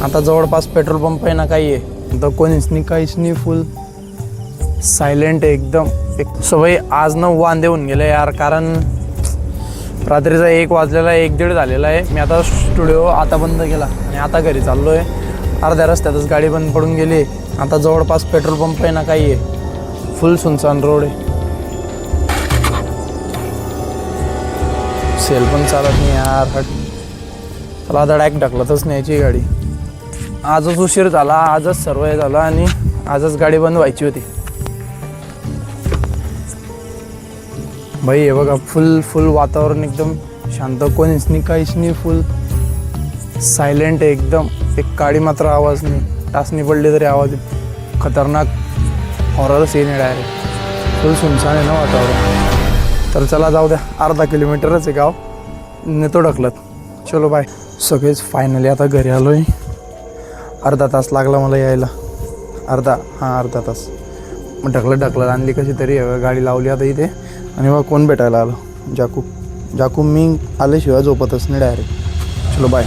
आता जवळपास petrol pump आहे ना, काही आहे आता कोणीच नाही, काहीच नाही, फुल सायलेंट आहे एकदम. भाई आज ना वांदे होऊन गेले यार, कारण रात्रीचा 1 वाजलेला, 1-1:30 झालेला आहे. मी आता स्टुडिओ आता बंद केला आणि आता घरी चाललो आहे. अर्ध्या रस्त्यातच गाडी बंद पडून गेली. आता जवळपास पेट्रोल पंप आहे ना, काही आहे, फुल सुनसान रोड आहे. सेल पण चालत नाही यार. हट, चला आता डायरेक्ट ढकलतच न्यायची गाडी. आजच उशीर झाला, आजच सर्व हे झालं आणि आजच गाडी बंद व्हायची होती. भाई हे बघा, फुल वातावरण एकदम शांत, कोणीच नाही, काहीच नाही, फुल सायलेंट आहे एकदम. एक गाडी मात्र आवाज नाही, टाचणी पडली तरी आवाज येतो. खतरनाक हॉरर सीन आहे डायरेक्ट. फुल सुनसान आहे ना वातावरण. तर चला जाऊ द्या, अर्धा किलोमीटरच आहे गाव, नेतो ढकलत. चलो बाय. सगळेच फायनली आता घरी आलो आहे. अर्धा तास लागला मला यायला, अर्धा तास. मग ढकलत आणली कशी तरी. गाडी लावली आता इथे आणि मग कोण भेटायला आलं, जाकू मी आल्याशिवाय झोपतच नाही डायरेक्ट. चलो बाय.